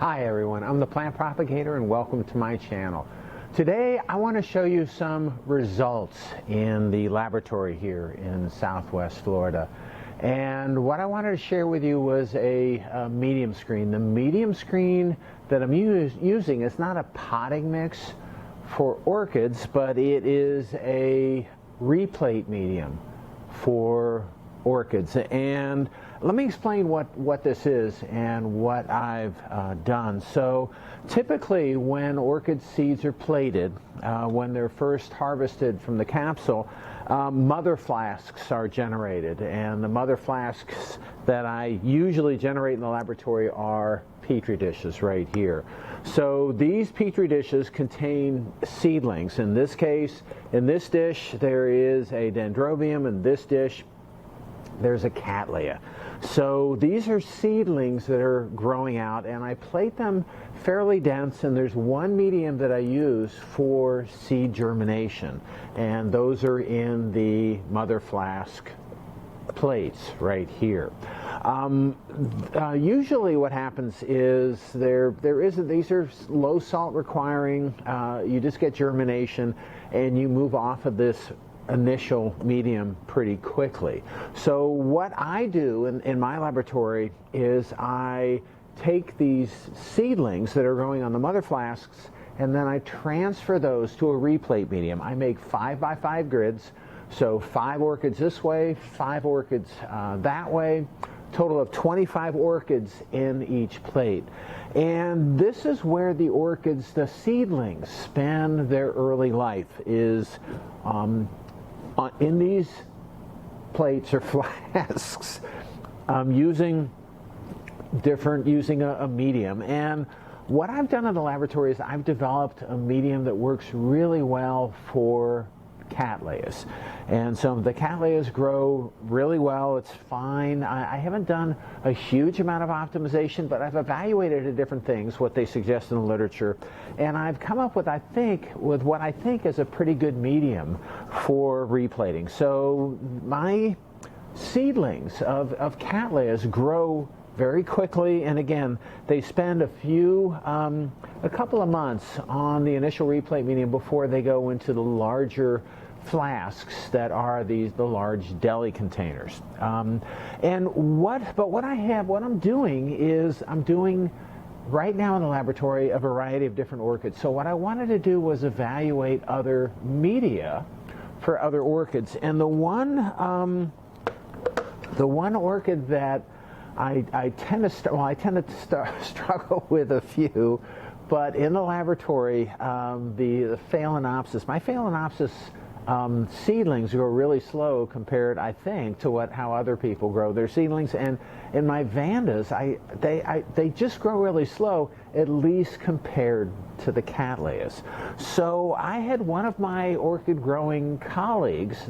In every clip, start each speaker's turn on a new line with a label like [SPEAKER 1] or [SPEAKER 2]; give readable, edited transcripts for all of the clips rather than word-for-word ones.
[SPEAKER 1] Hi everyone, I'm the plant propagator and welcome to my channel. Today I want to show you some results in the laboratory here in Southwest Florida. And what I wanted to share with you was a medium screen. The medium screen that I'm using is not a potting mix for orchids, but it is a replate medium for orchids. And let me explain what this is and what I've done. So typically when orchid seeds are plated, when they're first harvested from the capsule, mother flasks are generated, and the mother flasks that I usually generate in the laboratory are petri dishes right here. So these petri dishes contain seedlings. In this case, in this dish there is a dendrobium, in this dish there's a Cattleyas. So these are seedlings that are growing out, and I plate them fairly dense, and there's one medium that I use for seed germination, and those are in the mother flask plates right here. Usually what happens is these are low salt requiring, you just get germination and you move off of this initial medium pretty quickly. So what I do in my laboratory is I take these seedlings that are growing on the mother flasks and then I transfer those to a replate medium. I make 5x5 grids, so 5 orchids this way, 5 orchids that way, total of 25 orchids in each plate. And this is where the orchids, the seedlings, spend their early life, is in these plates or flasks, using a medium. And what I've done in the laboratory is I've developed a medium that works really well for Cattleyas. And so the Cattleyas grow really well. It's fine. I haven't done a huge amount of optimization, but I've evaluated different things, what they suggest in the literature, and I've come up with what I think is a pretty good medium for replating. So my seedlings of Cattleyas grow very quickly, and again, they spend a couple of months on the initial replate medium before they go into the larger flasks that are the large deli containers. What I'm doing right now in the laboratory a variety of different orchids. So what I wanted to do was evaluate other media for other orchids, and the one orchid that I tend to struggle with a few, but in the laboratory, the Phalaenopsis. My Phalaenopsis seedlings grow really slow compared, I think, to how other people grow their seedlings. And in my Vandas, they just grow really slow, at least compared to the Cattleyas. So I had one of my orchid growing colleagues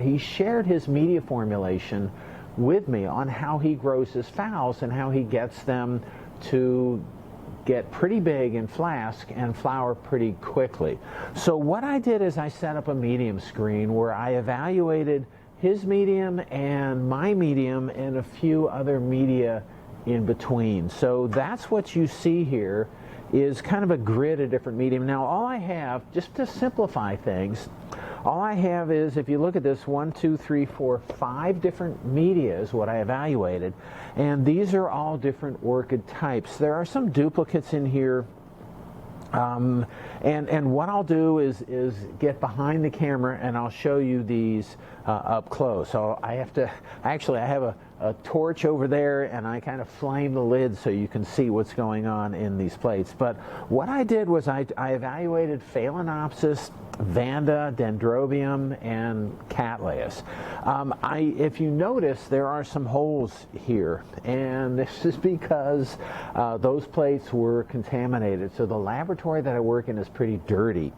[SPEAKER 1] he shared his media formulation with me on how he grows his phals and how he gets them to get pretty big in flask and flower pretty quickly. So what I did is I set up a medium screen where I evaluated his medium and my medium and a few other media in between. So that's what you see here, is kind of a grid of different medium. Now all I have, just to simplify things, all I have is, if you look at this, 1, 2, 3, 4, 5 different media is what I evaluated, and these are all different orchid types. There are some duplicates in here, and what I'll do is get behind the camera and I'll show you these up close. So I have a torch over there, and I kind of flame the lid so you can see what's going on in these plates. But what I did was I evaluated Phalaenopsis, Vanda, Dendrobium, and Cattleyas. If you notice, there are some holes here, and this is because those plates were contaminated. So the laboratory that I work in is pretty dirty,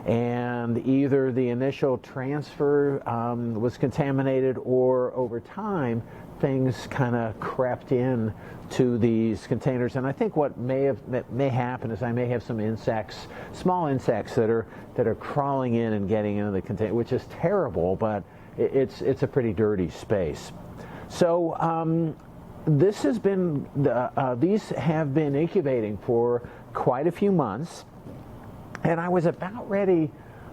[SPEAKER 1] and either the initial transfer was contaminated, or over time things kind of crept in to these containers. And I think what may happen is I may have some insects, small insects that are crawling in and getting into the container, which is terrible, but it's a pretty dirty space. So this has been, these have been incubating for quite a few months, and I was about ready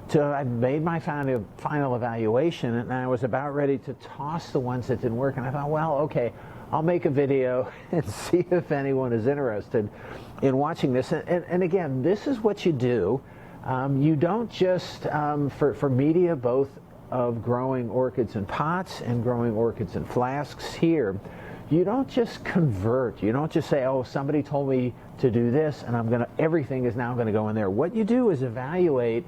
[SPEAKER 1] to, I made my final evaluation, and I was about ready to toss the ones that didn't work, and I thought, well, okay, I'll make a video and see if anyone is interested in watching this. And again, this is what you do. You don't just, for media, both of growing orchids in pots and growing orchids in flasks here, you don't just convert. You don't just say, oh, somebody told me to do this, and everything is now going to go in there. What you do is evaluate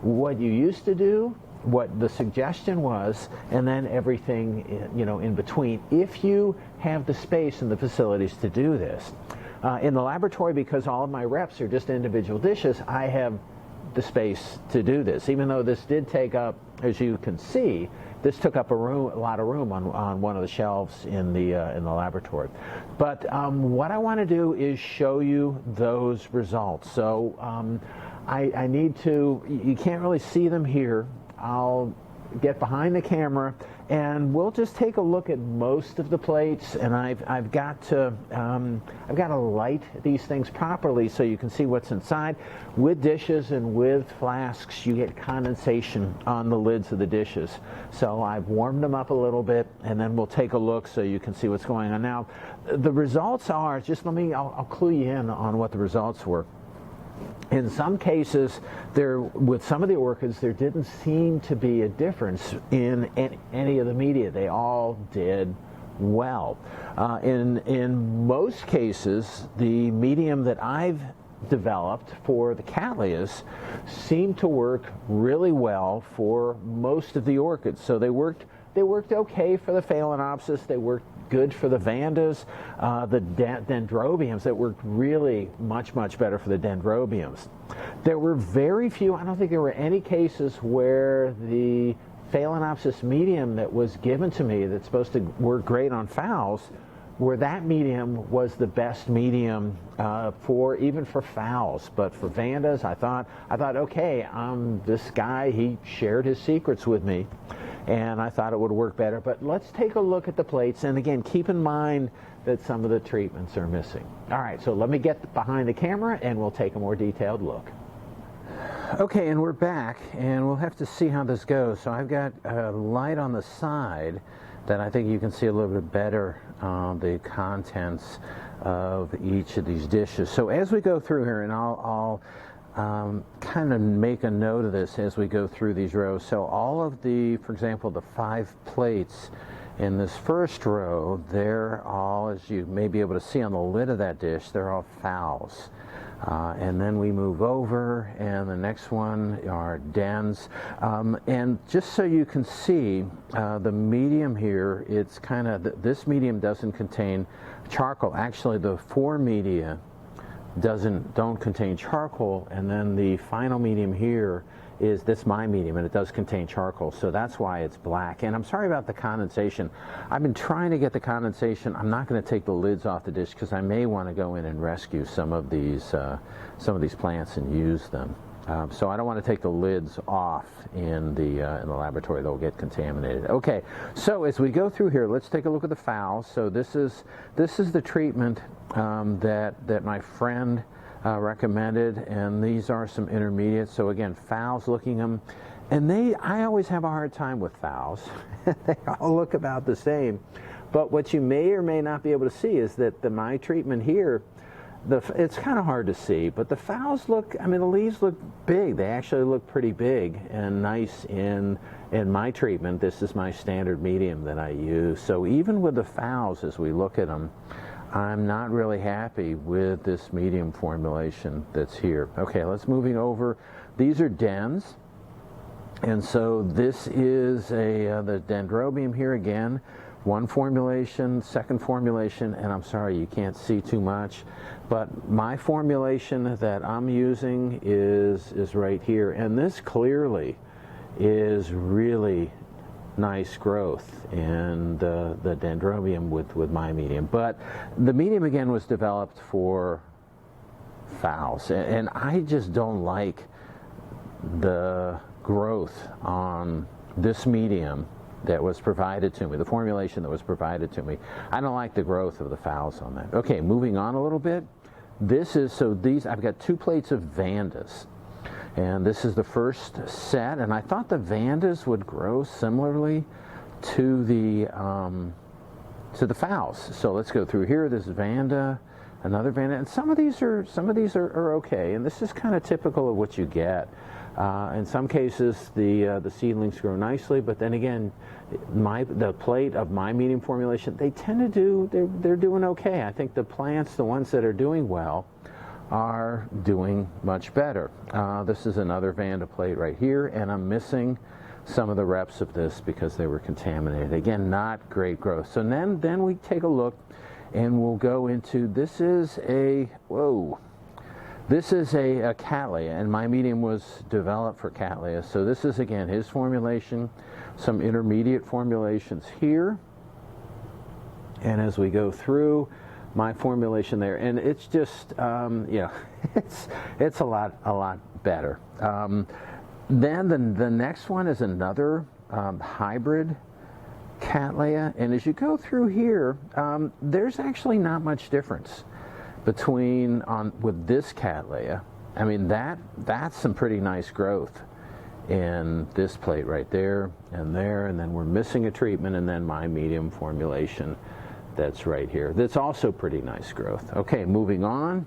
[SPEAKER 1] what you used to do, what the suggestion was, and then everything, you know, in between, if you have the space and the facilities to do this. In the laboratory, because all of my reps are just individual dishes, I have the space to do this. Even though this did take up, as you can see, this took up a lot of room on one of the shelves in the laboratory. But what I want to do is show you those results. So I need to, you can't really see them here. I'll get behind the camera and we'll just take a look at most of the plates, and I've got to light these things properly so you can see what's inside. With dishes and with flasks, you get condensation on the lids of the dishes. So I've warmed them up a little bit, and then we'll take a look so you can see what's going on. Now, the results are, just I'll clue you in on what the results were. In some cases, with some of the orchids, there didn't seem to be a difference in any of the media. They all did well. In most cases, the medium that I've developed for the Cattleyas seemed to work really well for most of the orchids. So they worked okay for the Phalaenopsis. They worked good for the Vandas, the Dendrobiums, that worked really much better for the Dendrobiums. There were very few, I don't think there were any cases where the Phalaenopsis medium that was given to me that's supposed to work great on phals, where that medium was the best medium even for phals. But for Vandas, I thought, okay, this guy, he shared his secrets with me, and I thought it would work better. But let's take a look at the plates, and again, keep in mind that some of the treatments are missing. All right, so let me get behind the camera and we'll take a more detailed look. Okay, and we're back, and we'll have to see how this goes. So I've got a light on the side that I think you can see a little bit better the contents of each of these dishes. So as we go through here, and I'll kind of make a note of this as we go through these rows. So all of the, for example, the 5 plates in this first row, they're all, as you may be able to see on the lid of that dish, they're all phals. And then we move over, and the next one are dens. And just so you can see, the medium here, it's kind of, this medium doesn't contain charcoal. Actually, the 4 media don't contain charcoal, and then the final medium here is this my medium, and it does contain charcoal, so that's why it's black. And I'm sorry about the condensation. I've been trying to get the condensation. I'm not going to take the lids off the dish because I may want to go in and rescue some of these plants and use them. So I don't want to take the lids off in the laboratory. They'll get contaminated. Okay, so as we go through here, let's take a look at the phals. So this is the treatment that my friend recommended, and these are some intermediates. So again, phals, looking them, and I always have a hard time with phals. They all look about the same, but what you may or may not be able to see is that my treatment here, it's kind of hard to see, but the phals look, I mean, the leaves look big. They actually look pretty big and nice in my treatment. This is my standard medium that I use. So even with the phals, as we look at them, I'm not really happy with this medium formulation that's here. Okay, let's moving over. These are dens, and so this is the Dendrobium here again. One formulation, second formulation, and I'm sorry you can't see too much, but my formulation that I'm using is right here, and this clearly is really nice growth in the Dendrobium with my medium. But the medium again was developed for phals, and I just don't like the growth on this medium that was provided to me, the formulation that was provided to me. I don't like the growth of the phals on that. Okay, moving on a little bit. This is, so these, I've got 2 plates of Vandas. And this is the first set, and I thought the Vandas would grow similarly to the phals. So let's go through here. This is Vanda, another Vanda, and some of these are okay. And this is kind of typical of what you get. In some cases, the seedlings grow nicely, but then again, the plate of my medium formulation, they tend to do, they're doing okay. I think the plants, the ones that are doing well, are doing much better. This is another Vanda plate right here, and I'm missing some of the reps of this because they were contaminated. Again, not great growth. So then we take a look, and we'll go into, this is a Cattleyas, and my medium was developed for Cattleyas. So this is, again, his formulation, some intermediate formulations here, and as we go through, my formulation there, and it's just, it's a lot better. Then the next one is another hybrid Cattleyas, and as you go through here, there's actually not much difference between with this Cattleyas. I mean, that's some pretty nice growth in this plate right there, and then we're missing a treatment, and then my medium formulation that's right here. That's also pretty nice growth. Okay, moving on.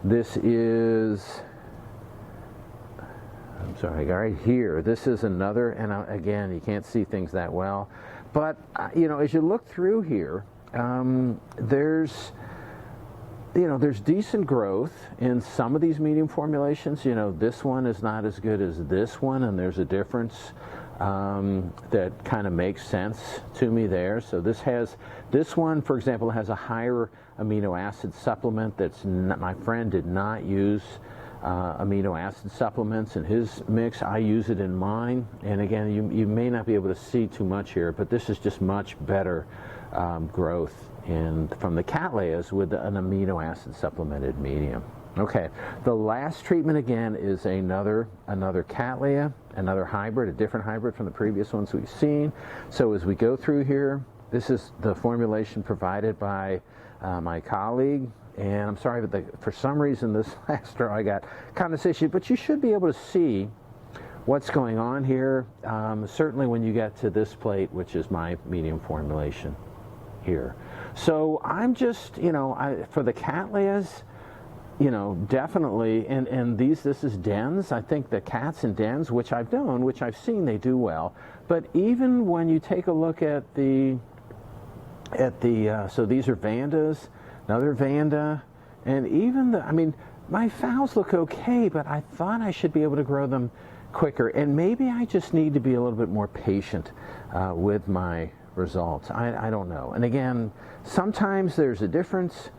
[SPEAKER 1] This is, I'm sorry, right here. This is another, and again, you can't see things that well, but as you look through here, there's decent growth in some of these medium formulations. This one is not as good as this one, and there's a difference that kind of makes sense to me there. So this one, for example, has a higher amino acid supplement. My friend did not use amino acid supplements in his mix. I use it in mine, and again, you may not be able to see too much here, but this is just much better growth from the Cattleyas with an amino acid supplemented medium. Okay, the last treatment again is another Cattleyas, another hybrid, a different hybrid from the previous ones we've seen. So as we go through here, this is the formulation provided by my colleague, and I'm sorry, but for some reason this last row I got condensation, but you should be able to see what's going on here, certainly when you get to this plate, which is my medium formulation here. So I'm just, for the Cattleyas, definitely, and this is dens. I think the cats and dens, which I've done, which I've seen, they do well. But even when you take a look at so these are Vandas, another Vanda, and even my phals look okay, but I thought I should be able to grow them quicker, and maybe I just need to be a little bit more patient with my results. I don't know. And again, sometimes there's a difference.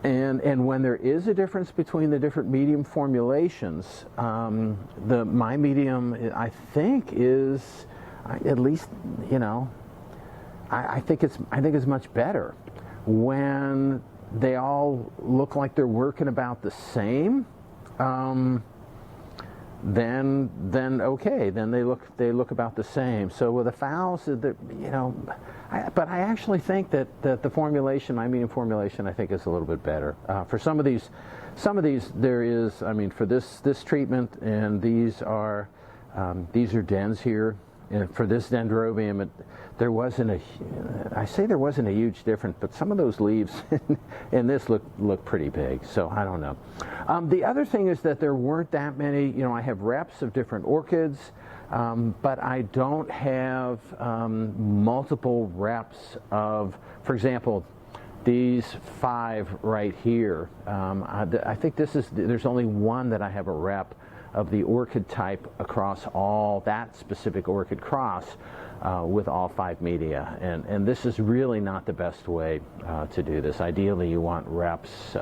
[SPEAKER 1] And when there is a difference between the different medium formulations, my medium, I think, is at least, I think it's much better when they all look like they're working about the same. Then okay, then they look about the same. So with the phals, but I actually think that the formulation, my medium formulation, I think is a little bit better. For some of these there is, for this treatment, and these are dens here. And for this dendrobium, there wasn't a huge difference, but some of those leaves in this look pretty big, so I don't know. The other thing is that there weren't that many, I have reps of different orchids, but I don't have multiple reps of, for example, these 5 right here. I think there's only one that I have a rep of the orchid type across all that specific orchid cross with all 5 media, and this is really not the best way to do this. Ideally, you want reps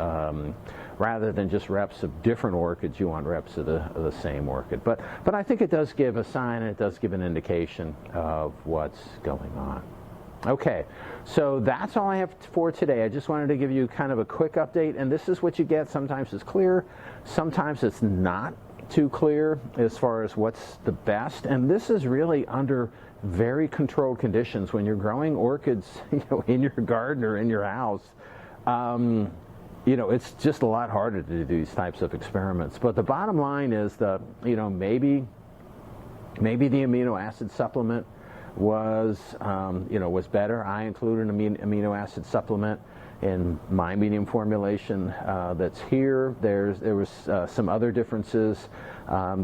[SPEAKER 1] rather than just reps of different orchids. You want reps of the same orchid, but I think it does give a sign, and it does give an indication of what's going on. Okay, so that's all I have for today. I just wanted to give you kind of a quick update, and this is what you get. Sometimes it's clear, sometimes it's not too clear as far as what's the best, and this is really under very controlled conditions. When you're growing orchids, in your garden or in your house, it's just a lot harder to do these types of experiments. But the bottom line is maybe the amino acid supplement was better. I included an amino acid supplement in my medium formulation that's here. There was some other differences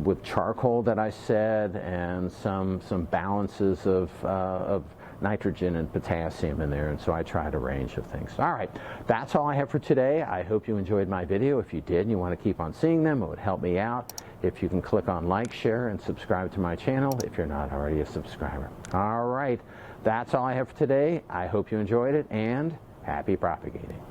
[SPEAKER 1] with charcoal that I said, and some balances of nitrogen and potassium in there, and so I tried a range of things. All right, that's all I have for today. I hope you enjoyed my video. If you did and you want to keep on seeing them, it would help me out if you can click on like, share, and subscribe to my channel if you're not already a subscriber. All right, that's all I have for today. I hope you enjoyed it, and happy propagating.